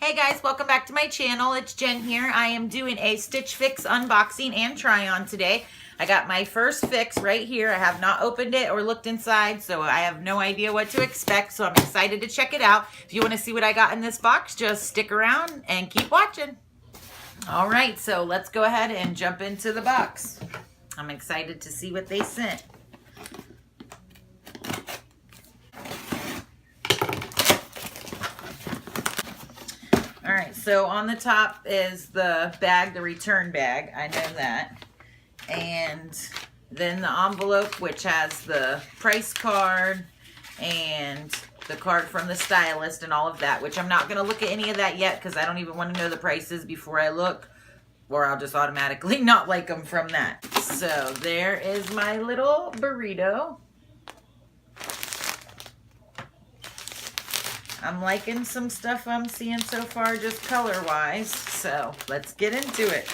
Hey guys, welcome back to my channel. It's Jen here. I am doing a Stitch Fix unboxing and try on today. I got my first fix right here. I have not opened it or looked inside, so I have no idea what to expect, so I'm excited to check it out. If you want to see what I got in this box, just stick around and keep watching. All right, so let's go ahead and jump into the box. I'm excited to see what they sent. All right, so on the top is the bag, the return bag. I know that. And then the envelope, which has the price card and the card from the stylist and all of that, which I'm not going to look at any of that yet because I don't even want to know the prices before I look, or I'll just automatically not like them from that. So there is my little burrito. I'm liking some stuff I'm seeing so far just color-wise, so let's get into it.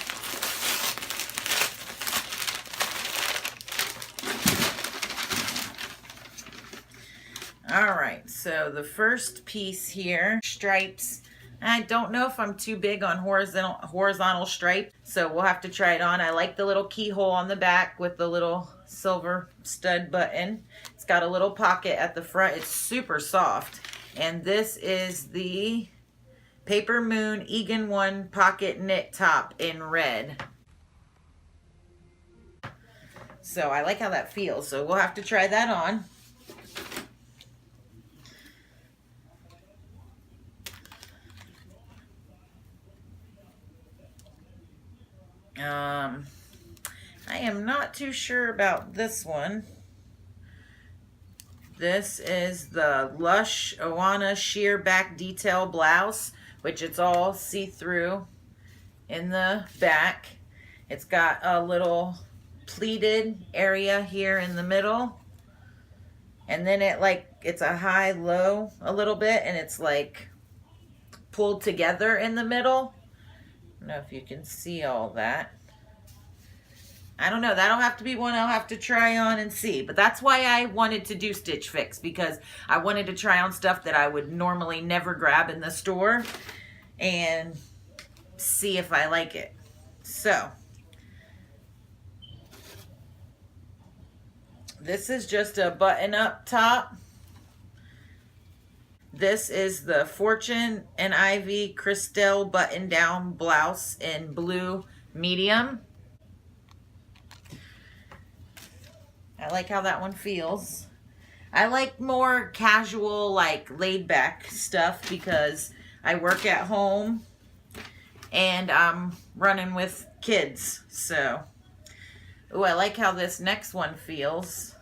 All right, so the first piece here, stripes. I don't know if I'm too big on horizontal stripe, so we'll have to try it on. I like the little keyhole on the back with the little silver stud button. It's got a little pocket at the front. It's super soft. And this is the Paper Moon Egan 1 pocket knit top in red. So I like how that feels. So we'll have to try that on. I am not too sure about this one. This is the Lush Oana sheer back detail blouse, which it's all see-through in the back. It's got a little pleated area here in the middle. And then it's a high-low a little bit, and it's like pulled together in the middle. I don't know if you can see all that. I don't know. That'll have to be one I'll have to try on and see. But that's why I wanted to do Stitch Fix, because I wanted to try on stuff that I would normally never grab in the store and see if I like it. So, this is just a button-up top. This is the Fortune and Ivy Crystal button-down blouse in blue medium. I like how that one feels. I like more casual, like laid-back stuff because I work at home and I'm running with kids. So, ooh, I like how this next one feels.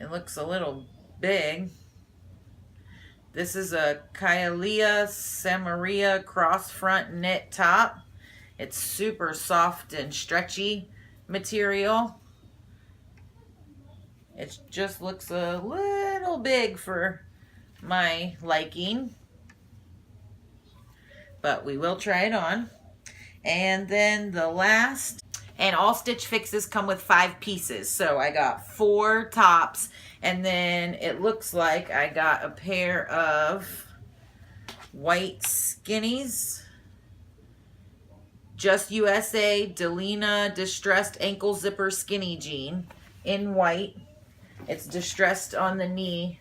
It looks a little big. This is a Kylie Samaria cross front knit top. It's super soft and stretchy material. It just looks a little big for my liking, but we will try it on. And then the last, and all Stitch Fixes come with 5 pieces. So I got 4 tops, and then it looks like I got a pair of white skinnies. Just USA Delina Distressed Ankle Zipper Skinny Jean in white. It's distressed on the knee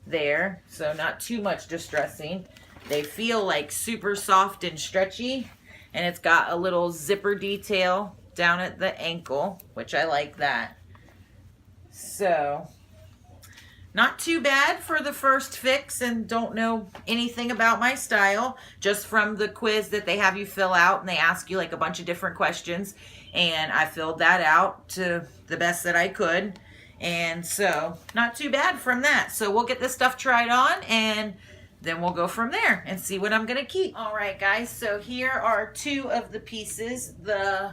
there, so not too much distressing. They feel like super soft and stretchy, and it's got a little zipper detail down at the ankle, which I like that. So, not too bad for the first fix, and don't know anything about my style, just from the quiz that they have you fill out, and they ask you like a bunch of different questions, and I filled that out to the best that I could. And so, not too bad from that. So we'll get this stuff tried on, and then we'll go from there and see what I'm going to keep. All right, guys. So here are 2 of the pieces. The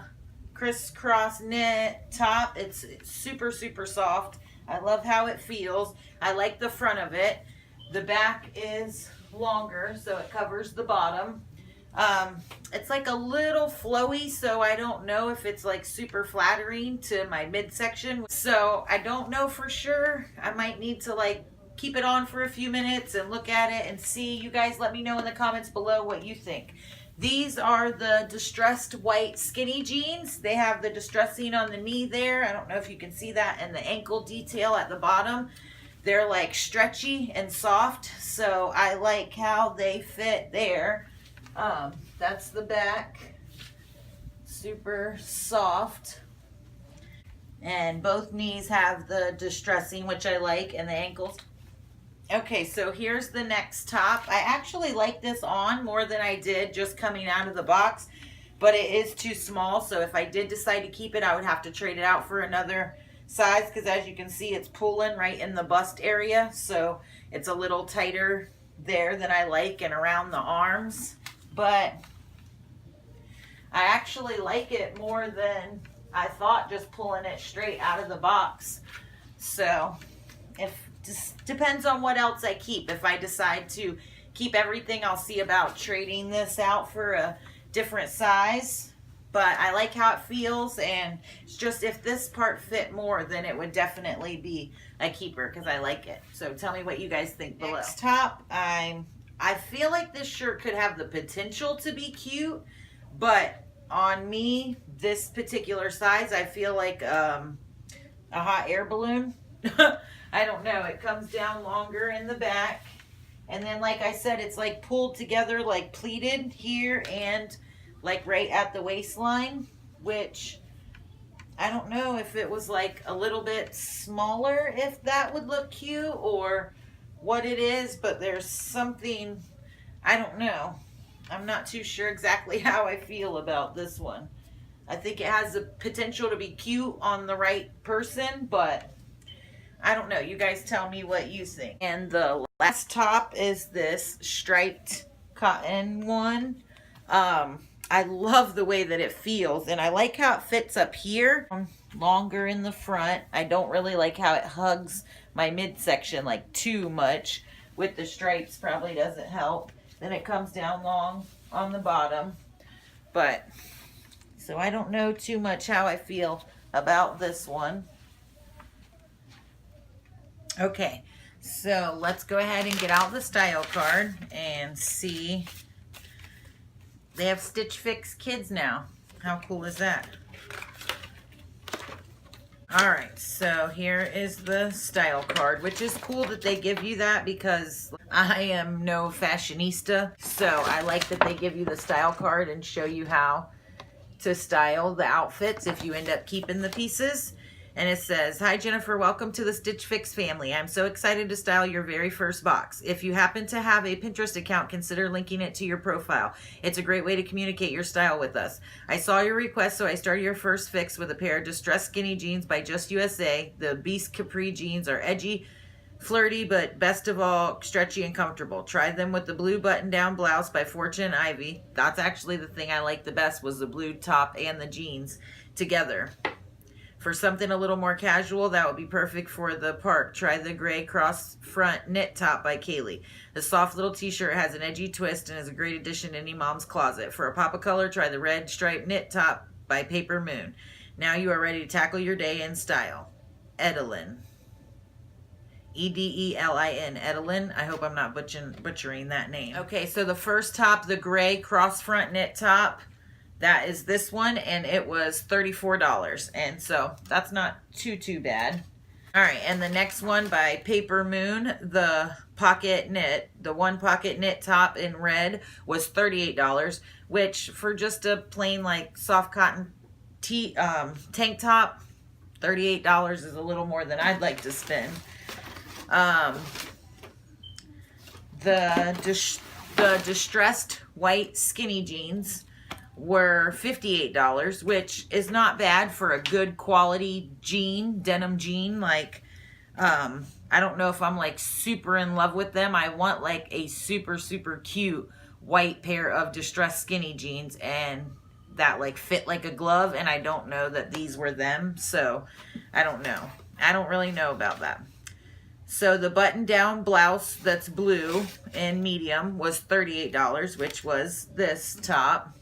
crisscross knit top. It's super, super soft. I love how it feels. I like the front of it. The back is longer, so it covers the bottom. It's like a little flowy, so I don't know if it's like super flattering to my midsection. So I don't know for sure. I might need to like keep it on for a few minutes and look at it and see. You guys let me know in the comments below what you think. These are the distressed white skinny jeans. They have the distressing on the knee there. I don't know if you can see that, and the ankle detail at the bottom. They're like stretchy and soft, so I like how they fit there. That's the back. Super soft. And both knees have the distressing, which I like, and the ankles. Okay, so here's the next top. I actually like this on more than I did just coming out of the box, but it is too small, so if I did decide to keep it, I would have to trade it out for another size, because as you can see, it's pulling right in the bust area, so it's a little tighter there than I like, and around the arms, but I actually like it more than I thought just pulling it straight out of the box. So just depends on what else I keep. If I decide to keep everything, I'll see about trading this out for a different size. But I like how it feels, and it's just if this part fit more, then it would definitely be a keeper because I like it. So tell me what you guys think below. Next top, I feel like this shirt could have the potential to be cute, but on me, this particular size, I feel like a hot air balloon. I don't know. It comes down longer in the back. And then, like I said, it's like pulled together, like pleated here and like right at the waistline, which I don't know if it was like a little bit smaller, if that would look cute or what it is, but there's something, I don't know. I'm not too sure exactly how I feel about this one. I think it has the potential to be cute on the right person, but I don't know. You guys tell me what you think. And the last top is this striped cotton one. I love the way that it feels, and I like how it fits up here, longer in the front. I don't really like how it hugs my midsection like too much. With the stripes, probably doesn't help. Then it comes down long on the bottom. But, so I don't know too much how I feel about this one. Okay, so let's go ahead and get out the style card and see. They have Stitch Fix Kids now. How cool is that? Alright, so here is the style card, which is cool that they give you that because I am no fashionista. So I like that they give you the style card and show you how to style the outfits if you end up keeping the pieces. And it says, "Hi Jennifer, welcome to the Stitch Fix family. I'm so excited to style your very first box. If you happen to have a Pinterest account, consider linking it to your profile. It's a great way to communicate your style with us. I saw your request, so I started your first fix with a pair of distressed skinny jeans by Just USA. The Beast Capri jeans are edgy, flirty, but best of all, stretchy and comfortable. Tried them with the blue button-down blouse by Fortune Ivy. That's actually the thing I liked the best, was the blue top and the jeans together. For something a little more casual, that would be perfect for the park. Try the gray cross front knit top by Kaylee. The soft little t-shirt has an edgy twist and is a great addition to any mom's closet. For a pop of color, try the red striped knit top by Paper Moon. Now you are ready to tackle your day in style. Edelin. E-D-E-L-I-N. Edelin. I hope I'm not butchering that name. Okay, so the first top, the gray cross front knit top, that is this one, and it was $34, and so that's not too bad. All right, and the next one by Paper Moon, the pocket knit, the one pocket knit top in red was $38, which for just a plain like soft cotton tank top, $38 is a little more than I'd like to spend. The distressed white skinny jeans were $58, which is not bad for a good quality jean, denim jean. Like, I don't know if I'm like super in love with them. I want like a super cute white pair of distressed skinny jeans, and that like fit like a glove, and I don't know that these were them, so I don't know. I don't really know about that. So the button-down blouse that's blue and medium was $38, which was this top.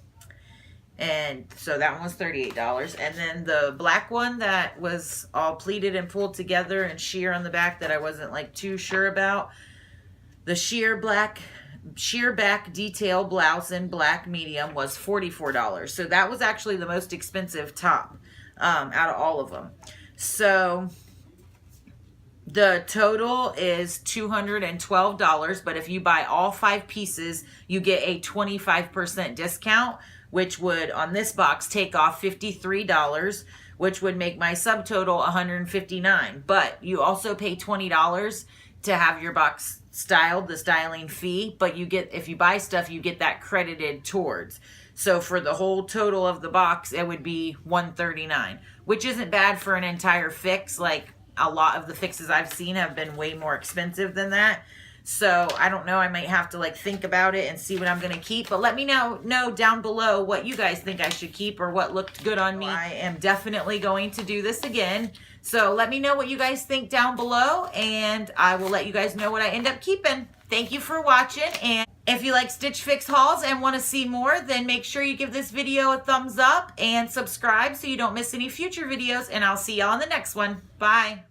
And so that one was $38. And then the black one that was all pleated and pulled together and sheer on the back that I wasn't like too sure about, the sheer back detail blouse in black medium was $44. So that was actually the most expensive top out of all of them. So the total is $212, but if you buy all 5 pieces, you get a 25% discount, which would, on this box, take off $53, which would make my subtotal $159. But you also pay $20 to have your box styled, the styling fee, but you get, if you buy stuff, you get that credited towards. So for the whole total of the box, it would be $139, which isn't bad for an entire fix. Like, a lot of the fixes I've seen have been way more expensive than that. So I don't know, I might have to like think about it and see what I'm going to keep. But let me know down below what you guys think I should keep or what looked good on me. I am definitely going to do this again. So let me know what you guys think down below, and I will let you guys know what I end up keeping. Thank you for watching, and if you like Stitch Fix hauls and want to see more, then make sure you give this video a thumbs up and subscribe so you don't miss any future videos, and I'll see y'all in the next one. Bye.